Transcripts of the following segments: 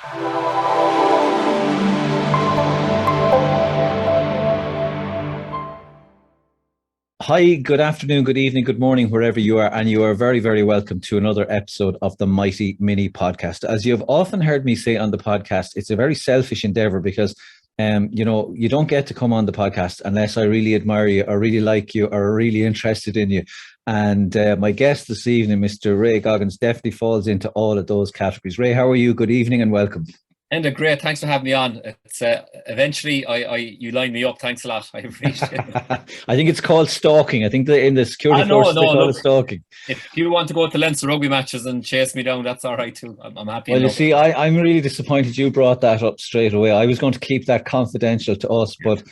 Hi, good afternoon, good evening, good morning, wherever you are, and you are very, very welcome to another episode of the Mighty Mini Podcast. As you have often heard me say on the podcast, it's a very selfish endeavor because, you don't get to come on the podcast unless I really admire you or really like you or are really interested in you. And my guest this evening, Mr. Ray Goggins, definitely falls into all of those categories. Ray, how are you? Good evening and welcome. And great, thanks for having me on. It's eventually you lined me up. Thanks a lot. I appreciate it. I think it's called stalking. I think in the security No, forces they no, call it look. stalking. If you want to go to Leinster rugby matches and chase me down, that's all right too. I'm happy Well, you enough. see, I'm really disappointed you brought that up straight away. I was going to keep that confidential to us, but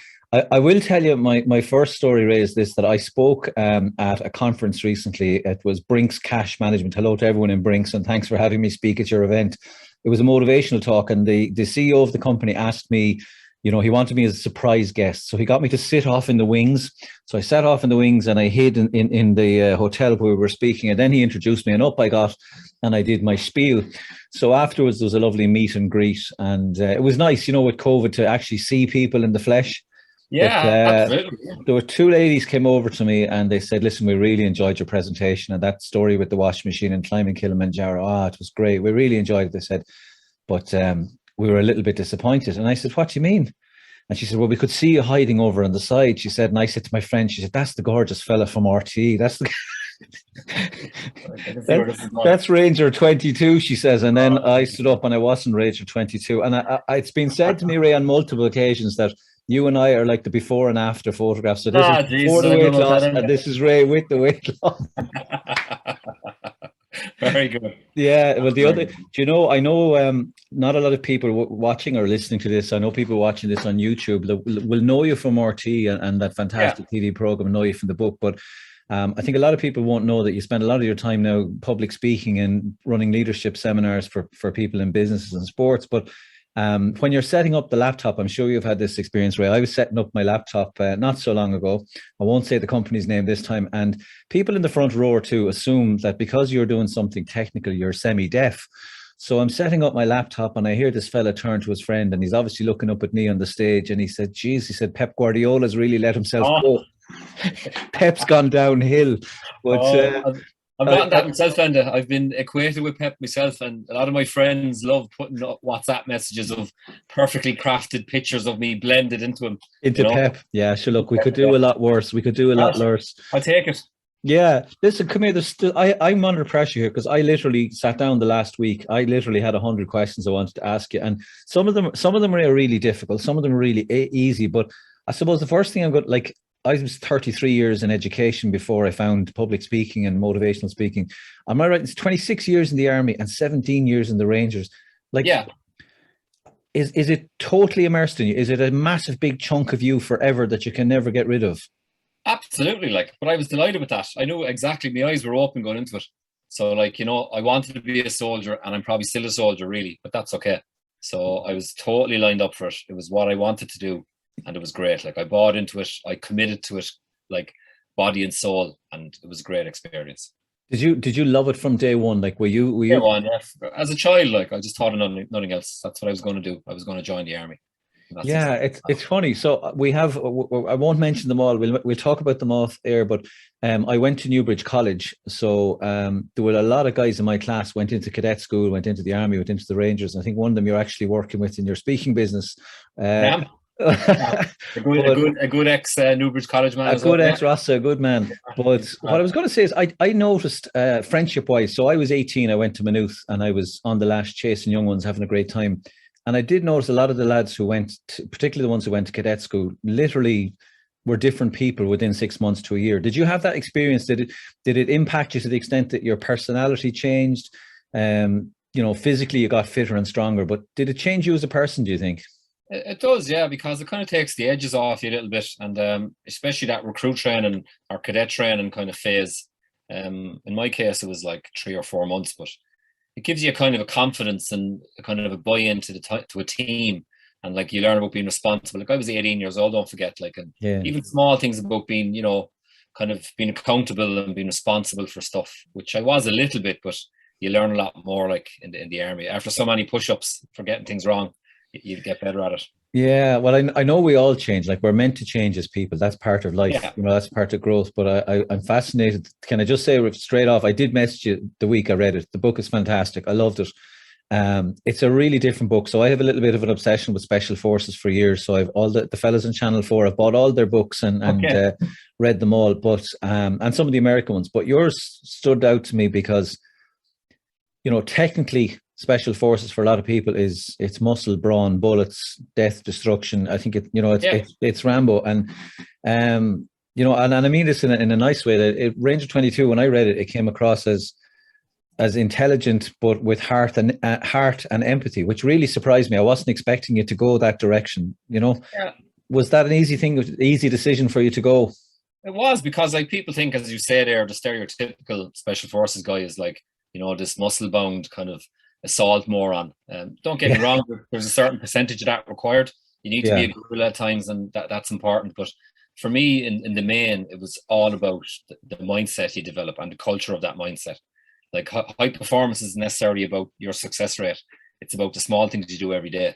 I will tell you my first story, Ray, is this, that I spoke at a conference recently. It was Brinks Cash Management. Hello to everyone in Brinks, and thanks for having me speak at your event. It was a motivational talk, and the CEO of the company asked me, he wanted me as a surprise guest. So he got me to sit off in the wings. So I sat off in the wings and I hid in the hotel where we were speaking. And then he introduced me, and up I got and I did my spiel. So afterwards, there was a lovely meet and greet. And it was nice, with COVID, to actually see people in the flesh. Yeah, But absolutely. there were two ladies came over to me and they said, listen, we really enjoyed your presentation, and that story with the washing machine and climbing Kilimanjaro. It was great. We really enjoyed it, they said. But we were a little bit disappointed. And I said, what do you mean? And she said, well, we could see you hiding over on the side. She said, and I said to my friend, she said, that's the gorgeous fella from RTE. That's Ranger 22, she says. And then I stood up and I wasn't Ranger 22. And it's been said to me, Ray, on multiple occasions that you and I are like the before and after photographs. So this is before the weight loss, and this is Ray with the weight loss. Very good. Yeah, well, I know not a lot of people watching or listening to this. I know people watching this on YouTube that will know you from RT and that fantastic TV program, know you from the book. But I think a lot of people won't know that you spend a lot of your time now public speaking and running leadership seminars for people in businesses and sports. But when you're setting up the laptop, I'm sure you've had this experience, Ray. I was setting up my laptop not so long ago. I won't say the company's name this time. And people in the front row too assume that because you're doing something technical, you're semi-deaf. So I'm setting up my laptop and I hear this fella turn to his friend, and he's obviously looking up at me on the stage, and he said, geez, he said, Pep Guardiola's really let himself go. Pep's gone downhill. But I'm not that myself, and I've been equated with Pep myself, and a lot of my friends love putting up WhatsApp messages of perfectly crafted pictures of me blended into him. Pep. Yeah, sure. Look, we could do a lot worse. We could do a lot worse. I'll take it. Yeah, listen, come here. I'm under pressure here because I literally sat down the last week. I literally had 100 questions I wanted to ask you, and some of them are really difficult. Some of them are really easy. But I suppose the first thing I was 33 years in education before I found public speaking and motivational speaking. Am I right? It's 26 years in the army and 17 years in the Rangers. Is it totally immersed in you? Is it a massive big chunk of you forever that you can never get rid of? Absolutely, but I was delighted with that. I knew exactly, my eyes were open going into it. So I wanted to be a soldier, and I'm probably still a soldier really, but that's okay. So I was totally lined up for it. It was what I wanted to do, and it was great. I bought into it, I committed to it, body and soul, and it was a great experience. Did you love it from day one? Were you day one, yeah. As a child, I just thought of nothing else. That's what I was going to do. I was going to join the army. Yeah, it's funny. So we have, I won't mention them all. We'll talk about them off air, but I went to Newbridge College. So there were a lot of guys in my class went into cadet school, went into the army, went into the Rangers. And I think one of them you're actually working with in your speaking business. Yeah. a good ex Newbridge College man. A good ex Rasta, a good man. But what I was going to say is I noticed friendship wise. So I was 18, I went to Maynooth and I was on the lash chasing young ones, having a great time. And I did notice a lot of the lads who went, particularly the ones who went to cadet school, literally were different people within 6 months to a year. Did you have that experience? Did it impact you to the extent that your personality changed? Physically you got fitter and stronger, but did it change you as a person, do you think? It does, yeah, because it kind of takes the edges off you a little bit, and especially that recruit training or cadet training kind of phase. In my case, it was 3 or 4 months, but it gives you a kind of a confidence and a kind of a buy-in to a team, and you learn about being responsible. I was 18 years old, don't forget, even small things about being, kind of being accountable and being responsible for stuff, which I was a little bit, but you learn a lot more, like in the army. After so many push-ups for getting things wrong, you get better at it. Yeah, well, I know we all change. Like we're meant to change as people. That's part of life. Yeah. That's part of growth. But I'm fascinated. Can I just say straight off? I did message you the week I read it. The book is fantastic. I loved it. It's a really different book. So I have a little bit of an obsession with special forces for years. So I've all the fellas on Channel 4. I've bought all their books and read them all. But and some of the American ones. But yours stood out to me because, technically, special forces for a lot of people it's muscle, brawn, bullets, death, destruction. I think it's Rambo, and and I mean this in a nice way. That Ranger 22, when I read it, it came across as intelligent, but with heart and empathy, which really surprised me. I wasn't expecting it to go that direction. Was that an easy decision for you to go? It was, because like people think, as you say there, the stereotypical special forces guy is like, this muscle bound kind of assault moron. Don't get me wrong, there's a certain percentage of that required. You need to be a gorilla at times, and that's important. But for me, in the main, it was all about the mindset you develop and the culture of that mindset. Like high performance isn't necessarily about your success rate. It's about the small things you do every day.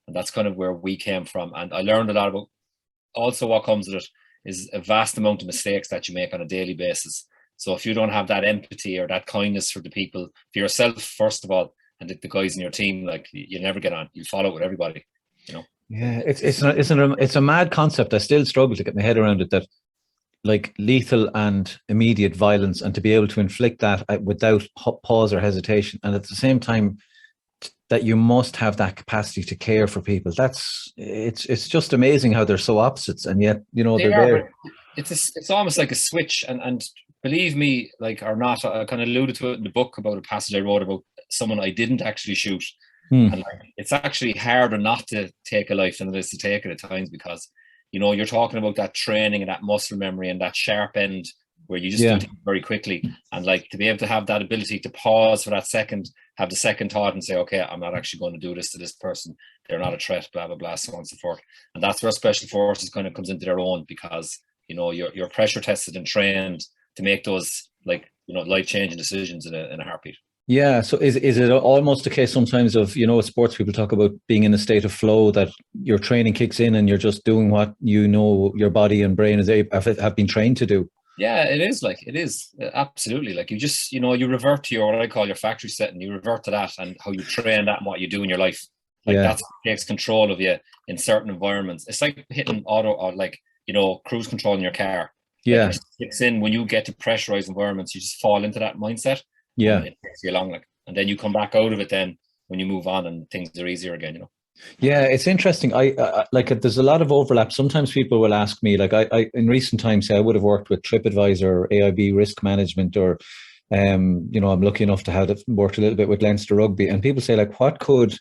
And that's kind of where we came from. And I learned a lot about also what comes with it is a vast amount of mistakes that you make on a daily basis. So if you don't have that empathy or that kindness for the people, for yourself, first of all, and the guys in your team, like you never get on. You follow with everybody, Yeah, it's a mad concept. I still struggle to get my head around it, that like lethal and immediate violence, and to be able to inflict that without pause or hesitation, and at the same time that you must have that capacity to care for people. It's just amazing how they're so opposites, and yet they're there. It's almost like a switch, and believe me, like or not, I kind of alluded to it in the book about a passage I wrote about someone I didn't actually shoot. And like, it's actually harder not to take a life than it is to take it at times, because you're talking about that training and that muscle memory and that sharp end where you just do things very quickly, and like to be able to have that ability to pause for that second, have the second thought and say, okay, I'm not actually going to do this to this person, they're not a threat, blah blah blah, so on and so forth. And that's where special forces kind of comes into their own, because you're pressure tested and trained to make those life-changing decisions in a heartbeat. Yeah. So is it almost a case sometimes of, sports people talk about being in a state of flow, that your training kicks in and you're just doing what your body and brain have been trained to do? Yeah, it is absolutely. Like you just, you revert to what I call your factory setting. You revert to that and how you train that and what you do in your life. Like that's what takes control of you in certain environments. It's like hitting auto or cruise control in your car. Yeah. It kicks in when you get to pressurized environments. You just fall into that mindset. Yeah. And it takes you along, and then you come back out of it then when you move on and things are easier again, Yeah, it's interesting. I like there's a lot of overlap. Sometimes people will ask me, like I in recent times, say I would have worked with TripAdvisor or AIB Risk Management, or I'm lucky enough to have worked a little bit with Leinster Rugby, and people say, like, what could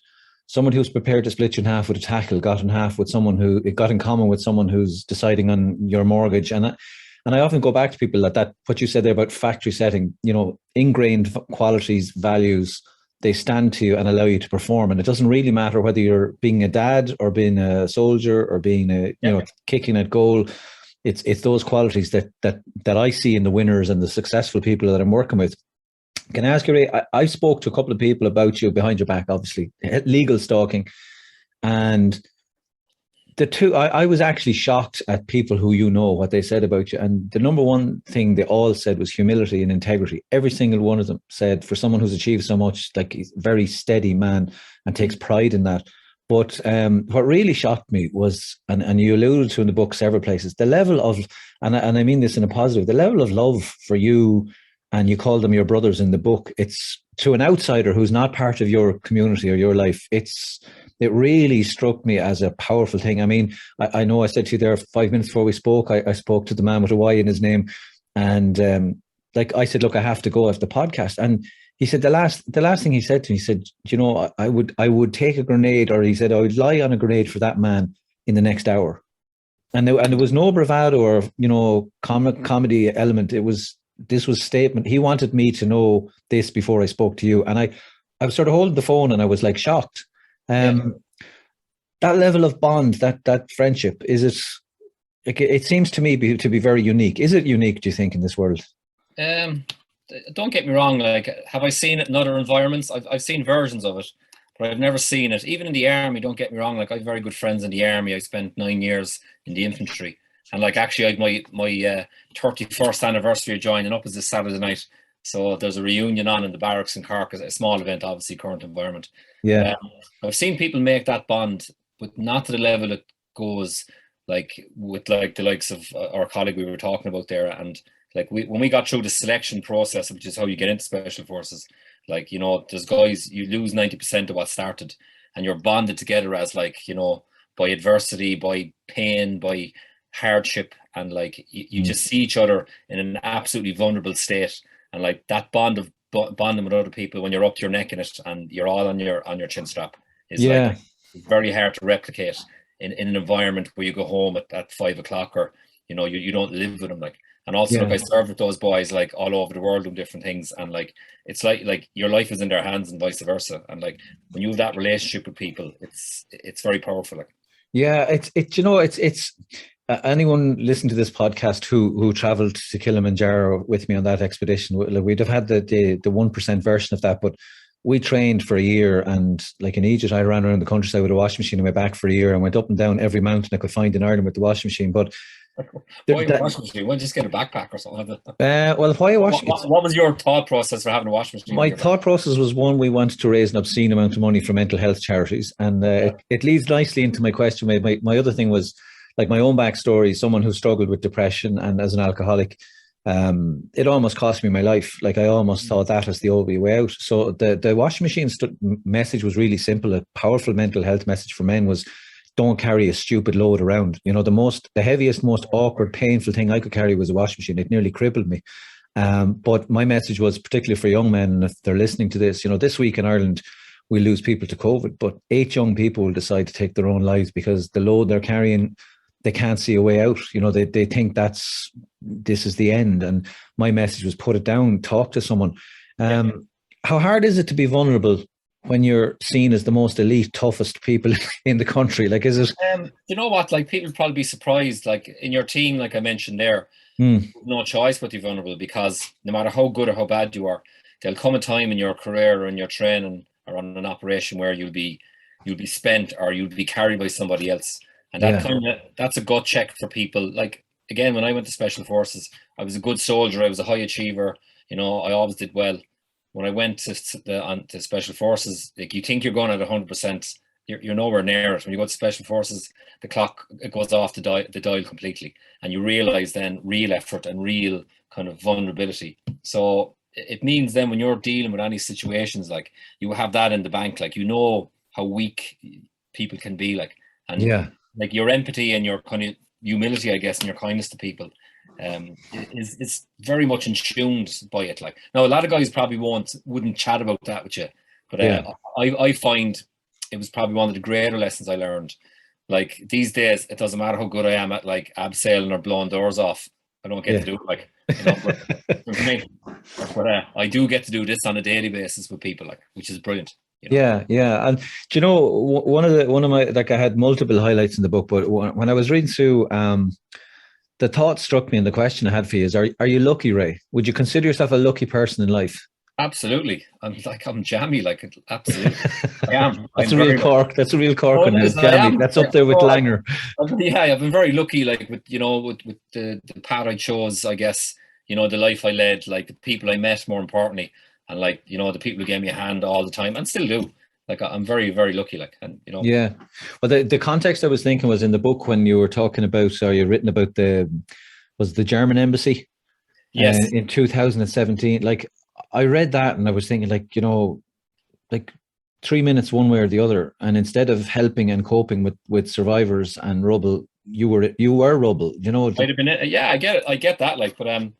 someone who's prepared to split you in half with a tackle got in half with someone who it got in common with someone who's deciding on your mortgage? And I often go back to people that what you said there about factory setting, ingrained qualities, values, they stand to you and allow you to perform. And it doesn't really matter whether you're being a dad or being a soldier or being kicking at goal. It's those qualities that I see in the winners and the successful people that I'm working with. Can I ask you, Ray, I spoke to a couple of people about you behind your back, obviously, legal stalking. And I was actually shocked at people who what they said about you. And the number one thing they all said was humility and integrity. Every single one of them said, for someone who's achieved so much, like he's a very steady man and takes pride in that. But what really shocked me was, and you alluded to in the book several places, the level of, and I mean this in a positive, the level of love for you, and you call them your brothers in the book. It's to an outsider who's not part of your community or your life. It really struck me as a powerful thing. I mean, I know I said to you there 5 minutes before we spoke, I spoke to the man with a Y in his name. And I said, look, I have to go off the podcast. And he said, the last thing he said to me, he said, I would take a grenade, or he said, I would lie on a grenade for that man in the next hour. And there was no bravado or, comedy element. This was statement. He wanted me to know this before I spoke to you. And I was sort of holding the phone and I was like shocked. That level of bond, that friendship, it seems to me to be very unique. Is it unique, do you think, in this world? don't get me wrong. Like, have I seen it in other environments? I've seen versions of it, but I've never seen it. Even in the army, don't get me wrong. Like, I have very good friends in the army. I spent 9 years in the infantry, and like actually, I had my 31st anniversary of joining up was this Saturday night. So there's a reunion on in the barracks in Cork, a small event, obviously current environment. Yeah. I've seen people make that bond, but not to the level it goes like with like the likes of our colleague we were talking about there. And like when we got through the selection process, which is how you get into special forces, like, you know, there's guys, you lose 90% of what started, and you're bonded together as, like, you know, by adversity, by pain, by hardship, and like you just see each other in an absolutely vulnerable state, and like that bonding with other people when you're up to your neck in it and you're all on your chin strap is like very hard to replicate in an environment where you go home at 5 o'clock, or, you know, you don't live with them. Like, and also, look, I served with those boys like all over the world doing different things, and like it's like your life is in their hands and vice versa. And like when you have that relationship with people, it's very powerful. Like, yeah, you know, it's anyone listen to this podcast who traveled to Kilimanjaro with me on that expedition, like, we'd have had the 1% version of that, but we trained for a year, and like in Egypt, I ran around the countryside with a washing machine on my back for a year and went up and down every mountain I could find in Ireland with the washing machine. But why a washing machine? Why just get a backpack or something? Well, why a washing machine? What was your thought process for having a washing machine? My thought process was, one, we wanted to raise an obscene amount of money for mental health charities, and it leads nicely into my question. My other thing was, like, my own backstory, someone who struggled with depression and as an alcoholic. It almost cost me my life. Like, I almost thought that was the only way out. So the washing machine message was really simple. A powerful mental health message for men was, don't carry a stupid load around. You know, the heaviest, most awkward, painful thing I could carry was a washing machine. It nearly crippled me. But my message was, particularly for young men, and if they're listening to this, you know, this week in Ireland, we lose people to COVID, but 8 young people will decide to take their own lives because the load they're carrying, they can't see a way out. You know, they think this is the end. And my message was, put it down, talk to someone. How hard is it to be vulnerable when you're seen as the most elite, toughest people in the country? Like, is it? You know what? Like, people probably be surprised. Like, in your team, like I mentioned there, no choice but to be vulnerable, because no matter how good or how bad you are, there'll come a time in your career or in your training or on an operation where you'll be spent, or you'll be carried by somebody else. And that's a gut check for people. Like, again, when I went to Special Forces, I was a good soldier. I was a high achiever. You know, I always did well. When I went to Special Forces, like, you think you're going at 100%, you're nowhere near it. When you go to Special Forces, the clock, it goes off the dial completely, and you realise then real effort and real kind of vulnerability. So it means then when you're dealing with any situations, like, you have that in the bank. Like, you know how weak people can be, like, and like your empathy and your kind of humility, I guess, and your kindness to people is very much in tuned by it. Like, now, a lot of guys probably wouldn't chat about that with you, but I find it was probably one of the greater lessons I learned. Like, these days, it doesn't matter how good I am at, like, abseiling or blowing doors off. I don't get to do it, like, you know, but I do get to do this on a daily basis with people, like, which is brilliant. You know? Yeah. And do you know, one of my, like, I had multiple highlights in the book, but when I was reading through, the thought struck me, and the question I had for you is, are you lucky, Ray? Would you consider yourself a lucky person in life? Absolutely. I'm jammy, like, absolutely. I am. That's a real Cork. That's a real Cork on this. Jammy. That's up there with Langer. I've been very lucky, like, with, you know, with the path I chose, I guess, you know, the life I led, like, the people I met, more importantly, and, like, you know, the people who gave me a hand all the time and still do. Like, I'm very, very lucky, like, and, you know. Yeah. Well, the context I was thinking was in the book when you were talking about, or you'd written about the German embassy. Yes. In 2017. Like, I read that and I was thinking, like, you know, like 3 minutes one way or the other, and instead of helping and coping with survivors and rubble, you were rubble. You know. Might have been it. Yeah, I get that. Like, but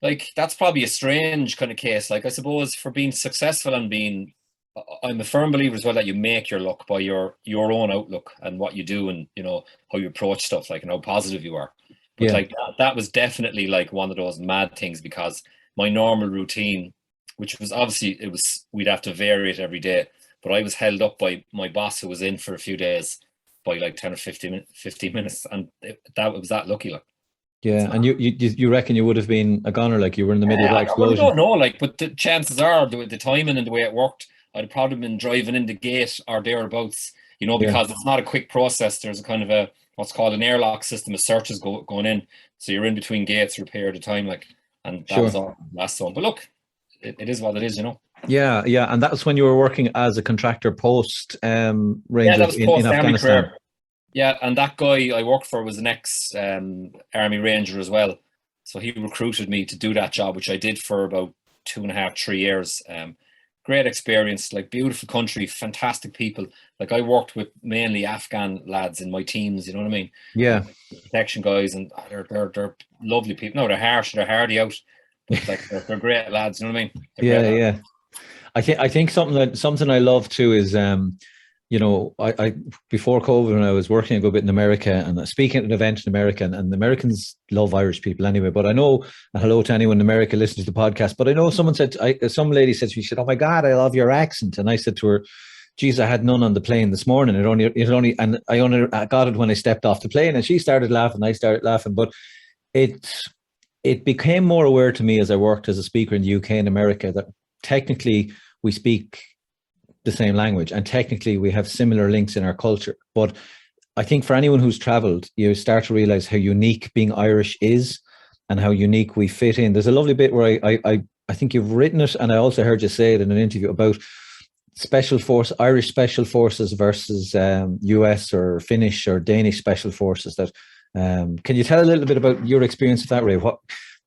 like, that's probably a strange kind of case. Like, I suppose for being successful and being, I'm a firm believer as well that you make your luck by your own outlook and what you do, and, you know, how you approach stuff, like, and how positive you are. But like, that was definitely, like, one of those mad things, because my normal routine, which was obviously, we'd have to vary it every day, but I was held up by my boss, who was in for a few days, by like 10 or 15 minutes, and that was that lucky, like. Yeah, and you reckon you would have been a goner, like you were in the middle of that Well, I explosion? don't know, like, but the chances are the timing and the way it worked, I'd probably been driving in the gate or thereabouts, Yeah, because it's not a quick process. There's a kind of a what's called an airlock system of searches going in, so you're in between gates for a period of time, like, and that sure. was all last zone. But look, it is what it is. Yeah, yeah, and that was when you were working as a contractor post Yeah, that Rangers was in post army Afghanistan. career. Yeah, and that guy I worked for was an ex Army Ranger as well. So he recruited me to do that job, which I did for about 2.5, 3 years. Great experience, like beautiful country, fantastic people. Like I worked with mainly Afghan lads in my teams, you know what I mean? Yeah, Protection guys, and they're lovely people. No, they're harsh, they're hardy out, but like they're great lads, you know what I mean? They're great yeah, lads. yeah. I think something I love too is I before COVID when I was working a good bit in America and speaking at an event in America, and the Americans love Irish people anyway. But I know, hello to anyone in America listening to the podcast. But I know some lady said to me, she said, "Oh my God, I love your accent," and I said to her, "Geez, I had none on the plane this morning. And I only got it when I stepped off the plane." And she started laughing, I started laughing, but it it became more aware to me as I worked as a speaker in the UK and America that technically we speak the same language and technically we have similar links in our culture. But I think for anyone who's traveled, you start to realize how unique being Irish is and how unique we fit in. There's a lovely bit where I think you've written it, and I also heard you say it in an interview about Irish special forces versus US or Finnish or Danish special forces. That can you tell a little bit about your experience of that, Ray? What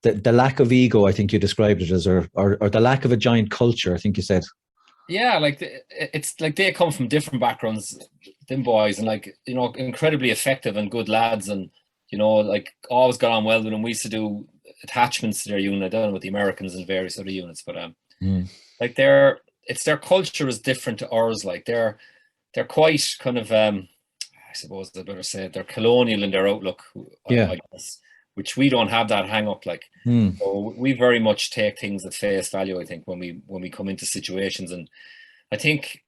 the lack of ego, I think you described it as, or the lack of a giant culture, I think you said. Yeah, like it's like they come from different backgrounds, them boys, and like incredibly effective and good lads, and like always got on well with them. We used to do attachments to their unit. I don't know with the Americans and various other units, but like their culture is different to ours. Like they're quite kind of I suppose I better say it, they're colonial in their outlook, Yeah. I guess, which we don't have that hang up. Like, Mm. so we very much take things at face value. I think when we come into situations, and I think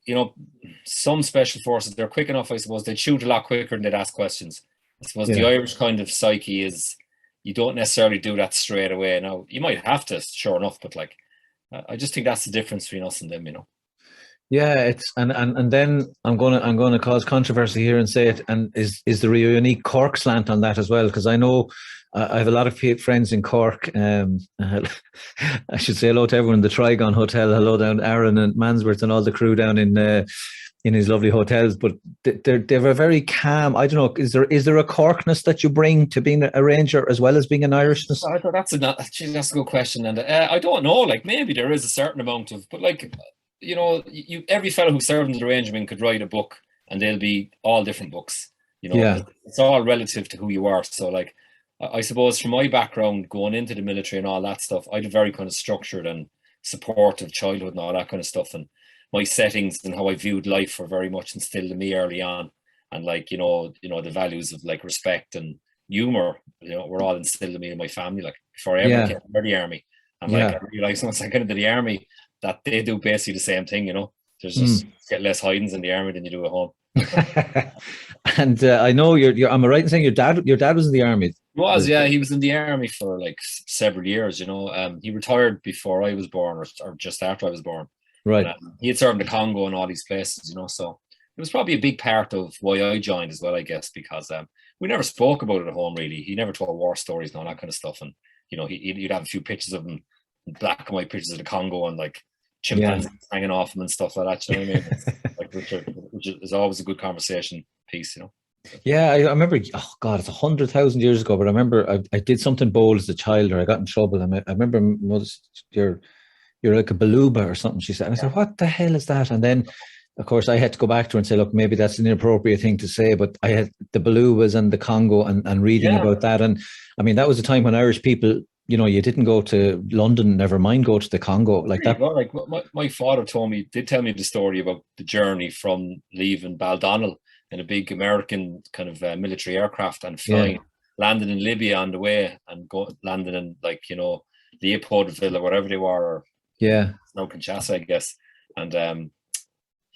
some special forces, they're quick enough. I suppose they'd shoot a lot quicker than they'd ask questions. I suppose the Yeah. Irish kind of psyche is you don't necessarily do that straight away. Now you might have to, sure enough, but like I just think that's the difference between us and them. Yeah, it's and then I'm gonna cause controversy here and say it. And is there a unique Cork slant on that as well? Because I know I have a lot of friends in Cork. I should say hello to everyone in the Trigon Hotel. Hello down Aaron and Mansworth and all the crew down in his lovely hotels. But they're a very calm. I don't know. Is there a Corkness that you bring to being a ranger as well as being an Irishness? I thought that's a good question, and I don't know. Like maybe there is a certain amount of, but like every fellow who served in the regiment could write a book, and they'll be all different books. Yeah. It's all relative to who you are. So like, I suppose from my background going into the military and all that stuff, I had a very kind of structured and supportive childhood and all that kind of stuff, and my settings and how I viewed life were very much instilled in me early on, and like the values of like respect and humor, were all instilled in me and my family, like before I ever Yeah. came to the army. And like Yeah. I realized once I got into the army that they do basically the same thing. There's just Mm. get less hidings in the army than you do at home. And I know you're. Am I right in saying your dad was in the army? Yeah, he was in the army for like several years. He retired before I was born, or just after I was born. Right. And, he had served in the Congo and all these places. So it was probably a big part of why I joined as well, I guess, because we never spoke about it at home really. He never told war stories and all that kind of stuff, and he'd have a few pictures of him, black and white pictures of the Congo, and like chimpanzees hanging off him and stuff like that. You know what I mean? Like which is always a good conversation piece. Yeah, I remember. Oh God, it's 100,000 years ago. But I remember I did something bold as a child, or I got in trouble. And I remember you're like a beluga or something. She said, and I said, "What the hell is that?" And then, of course, I had to go back to her and say, "Look, maybe that's an inappropriate thing to say." But I had the belugas and the Congo and reading about that. And I mean, that was a time when Irish people, you didn't go to London, never mind go to the Congo like that. Like my father did tell me the story about the journey from leaving Baldonnel in a big American kind of military aircraft and flying, landing in Libya on the way, and landing in like Leopoldville or whatever they were, or Yeah. now Kinshasa, I guess. And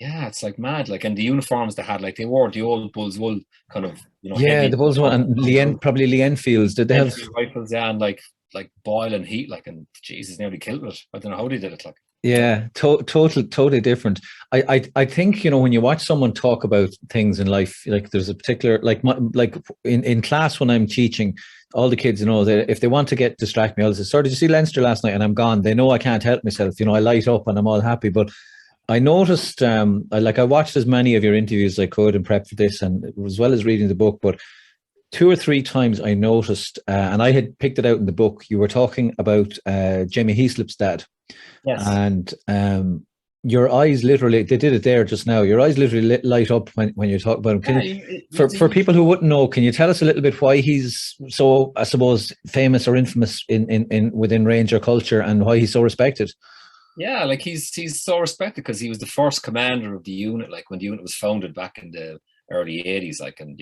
Yeah, it's like mad. Like, and the uniforms they had, like they wore the old Bulls wool kind of, Yeah, heavy the Bulls one and probably Lee Enfields. Did they have Enfield rifles, yeah, and like boiling heat, like, and Jesus, nearly killed it. I don't know how they did it, like. Yeah, totally different. I think, when you watch someone talk about things in life, like there's a particular, like in class when I'm teaching, all the kids, that if they want to distract me, I'll say, "Sorry, did you see Leinster last night?" And I'm gone. They know I can't help myself. I light up and I'm all happy. But I noticed, I watched as many of your interviews as I could and prep for this, and as well as reading the book. But 2 or 3 times I noticed, and I had picked it out in the book. You were talking about Jamie Heaslip's dad. Yes. And your eyes literally, they did it there just now. Your eyes literally light up when you talk about him. For people who wouldn't know, can you tell us a little bit why he's so, I suppose, famous or infamous in within Ranger culture, and why he's so respected? Yeah, like he's so respected because he was the first commander of the unit, like when the unit was founded back in the early 80s, like, and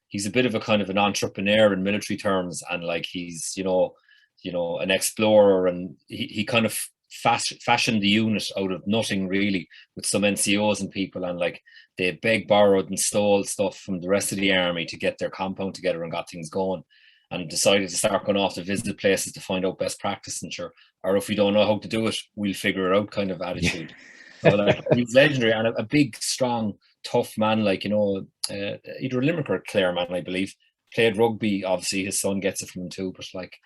he's a bit of a kind of an entrepreneur in military terms, and like he's an explorer, and he kind of fashioned the unit out of nothing really, with some NCOs and people, and like they begged, borrowed and stole stuff from the rest of the army to get their compound together and got things going, and decided to start going off to visit places to find out best practice, and sure, or if we don't know how to do it, we'll figure it out kind of attitude. So like he's legendary, and a big, strong, tough man, like, either a Limerick or a Clare man, I believe. Played rugby, obviously his son gets it from him too, but like,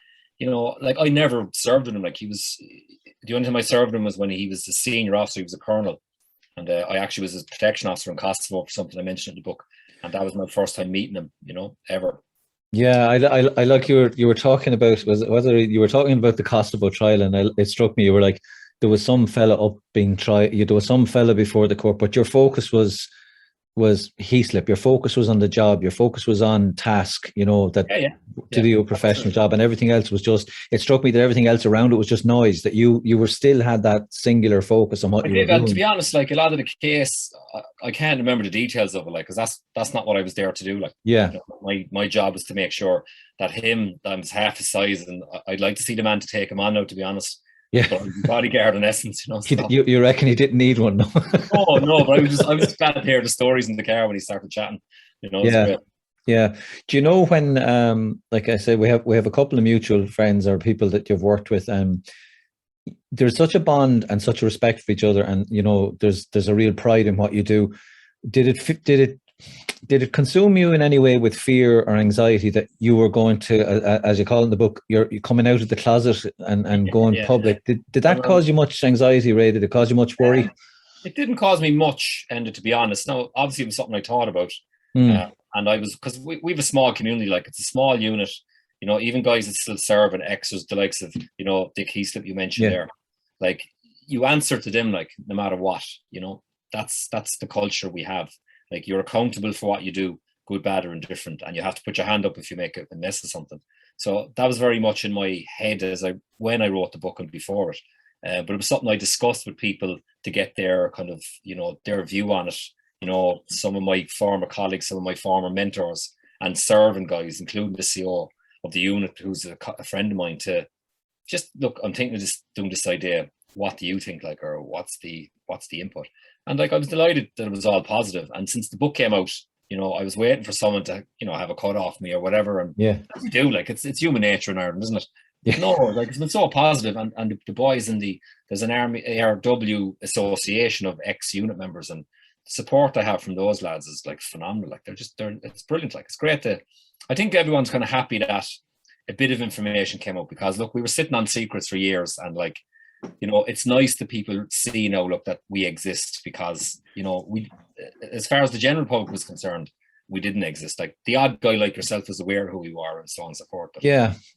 like I never served with him. Like the only time I served him was when he was a senior officer, he was a colonel. And I actually was his protection officer in Kosovo for something I mentioned in the book. And that was my first time meeting him, ever. Yeah, I like you were talking about, whether you were talking about the Kosovo trial, and it struck me, you were like, there was some fella up being tried, there was some fella before the court, but your focus was Heaslip. Your focus was on the job. Your focus was on task, to do your professional job, and everything else was just, it struck me that everything else around it was just noise, that you were still had that singular focus on what you were doing. And to be honest, like a lot of the case, I can't remember the details of it, like, because that's not what I was there to do. Like, yeah, my job was to make sure that I was half his size, and I'd like to see the man to take him on now, to be honest. Yeah, bodyguard in essence, You reckon he didn't need one? No. Oh no, but I was just glad to hear the stories in the car when he started chatting. Yeah. Yeah. Do you know when, like I said, we have a couple of mutual friends or people that you've worked with, there's such a bond and such a respect for each other, and there's a real pride in what you do. Did it consume you in any way with fear or anxiety that you were going to, as you call it in the book, you're coming out of the closet and going public? Did that cause you much anxiety, Ray? Did it cause you much worry? It didn't cause me much, and to be honest, no. Obviously, it was something I thought about, and I was, because we have a small community, like it's a small unit. Even guys that still serve and extras, the likes of Dick Heaslip you mentioned there, like you answer to them, like no matter what. That's the culture we have. Like you're accountable for what you do, good, bad, or indifferent, and you have to put your hand up if you make a mess of something. So that was very much in my head when I wrote the book and before it. But it was something I discussed with people to get their kind of, their view on it. Some of my former colleagues, some of my former mentors, and serving guys, including the CO of the unit, who's a friend of mine, to just look, I'm thinking of doing this idea. What do you think, like, or what's the input? And like, I was delighted that it was all positive. And since the book came out, I was waiting for someone to, have a cut off me or whatever. And as you do, like, it's human nature in Ireland, isn't it? Yeah. No, like it's been so positive, and the boys in there's an Army ARW association of ex-unit members, and the support I have from those lads is like phenomenal. Like it's brilliant. Like it's great I think everyone's kind of happy that a bit of information came out, because look, we were sitting on secrets for years, and like, it's nice that people see now, look, that we exist, because we, as far as the general public was concerned, we didn't exist. Like the odd guy like yourself is aware of who we are and so on and so forth. But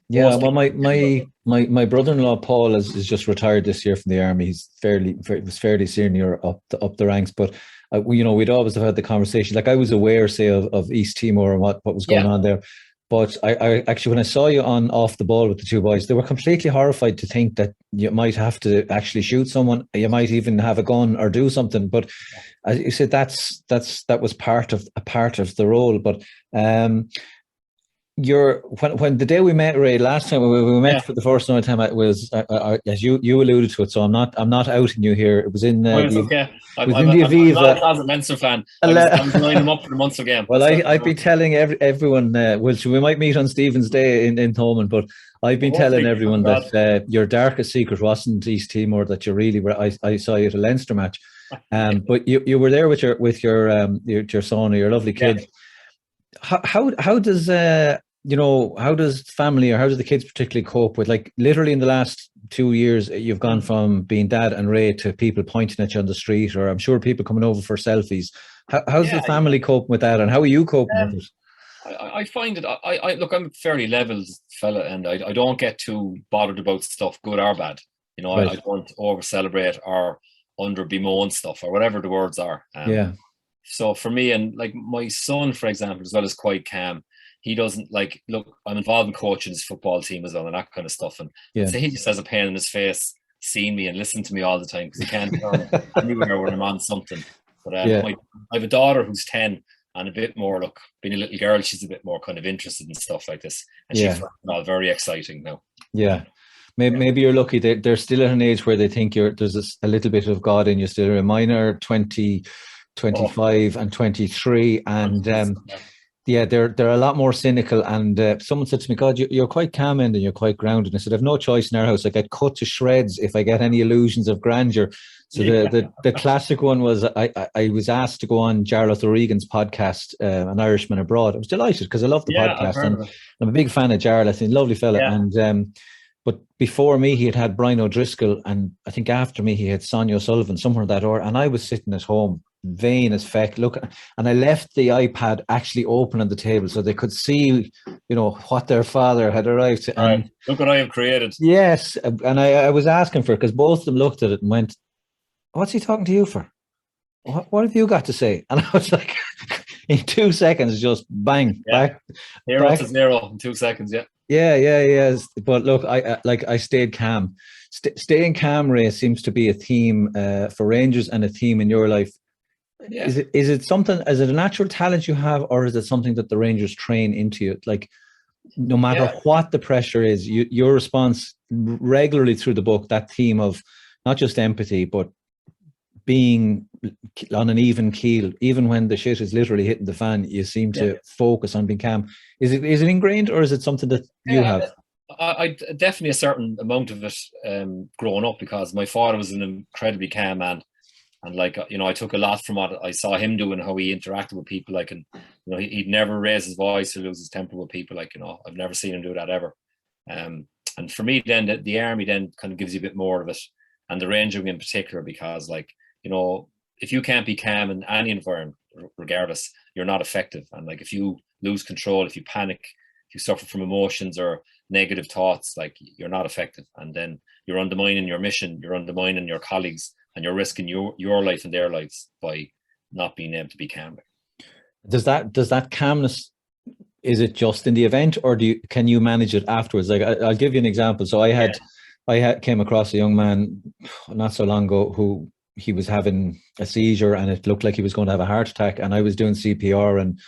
well, my brother-in-law Paul is just retired this year from the army. He's fairly senior up the ranks, but we'd always have had the conversation. Like I was aware, say, of East Timor and what was going on there. But I actually, when I saw you on Off the Ball with the two boys, they were completely horrified to think that you might have to actually shoot someone. You might even have a gun or do something. But as you said, that was part of the role. But when the day we met, Ray, last time we met Yeah. for the first time, it was as you alluded to it. So I'm not outing you here. It was in Oh, it's the okay. it was in the I'm not a Aviva. closet Leinster fan. I was lining them up for the Munster game. Well, I've been telling everyone, well, so we might meet on Stephen's Day in Thomond, but I've been Well, telling hopefully, oh everyone God. that your darkest secret wasn't East Timor, that you really were. I saw you at a Leinster match, Yeah. but you were there with your son or your lovely Yeah. kids. How does how does family or how does the kids particularly cope with, like, literally in the last 2 years you've gone from being dad and Ray to people pointing at you on the street, or I'm sure people coming over for selfies. How's the Yeah, yeah. family coping with that, and how are you coping with Um, it? I find it. I look. I'm a fairly level fella, and I don't get too bothered about stuff, good or bad. I Right. don't over celebrate or under bemoan stuff or whatever the words are. Yeah. So for me, and like my son, for example, as well, is quite calm. He doesn't like look. I'm involved in coaching his football team as well and that kind of stuff. And I'd Yeah. say he just has a pain in his face seeing me and listening to me all the time because he can't turn anywhere when I'm on something. But Yeah. I have a daughter who's 10 and a bit more, look, being a little girl, she's a bit more kind of interested in stuff like this. And she Yeah. finds it all very exciting now. Yeah. Maybe you're lucky. They're still at an age where they think there's a little bit of God in you still. A minor 20, Oh, 25 and 23. And yeah, they're a lot more cynical. And someone said to me, God, you're quite calm and you're quite grounded. And I said, I've no choice in our house. I get cut to shreds if I get any illusions of grandeur. So yeah. the classic one was I was asked to go on Jarlath O'Regan's podcast, An Irishman Abroad. I was delighted because I love the Yeah, I've podcast heard and of it. I'm a big fan of Jarlath. He's a lovely fella. Yeah. And but before me, he had Brian O'Driscoll, and I think after me, he had Sonia O'Sullivan, somewhere in that order. And I was sitting at home, vain as feck, looking, and I left the iPad actually open on the table so they could see, what their father had arrived. All right. And Look what I have created. yes, and I was asking for it because both of them looked at it and went, "What's he talking to you for? What have you got to say?" And I was like, in 2 seconds, just bang, Yeah. Hero back. to zero in 2 seconds. Yeah. Yeah. But look, I stayed calm. Staying calm, Ray, seems to be a theme for Rangers and a theme in your life. Yeah. Is it something? Is it a natural talent you have, or is it something that the Rangers train into you? Like, no matter Yeah. what the pressure is, your response regularly through the book, that theme of not just empathy, but being on an even keel, even when the shit is literally hitting the fan, you seem Yeah. to focus on being calm. Is it ingrained, or is it something that you Yeah. have? I definitely a certain amount of it growing up because my father was an incredibly calm man, and like I took a lot from what I saw him do and how he interacted with people. Like, and he'd never raise his voice or lose his temper with people. Like, I've never seen him do that ever. And for me, then the army then kind of gives you a bit more of it, and the Rangering in particular, because like if you can't be calm in any environment, regardless, you're not effective. And like if you lose control, if you panic, if you suffer from emotions or negative thoughts, like you're not effective, and then you're undermining your mission, you're undermining your colleagues, and you're risking your life and their lives by not being able to be calm. Does that calmness, is it just in the event, or can you manage it afterwards? Like, I'll give you an example. So I came across a young man not so long ago who he was having a seizure and it looked like he was going to have a heart attack, and I was doing CPR, and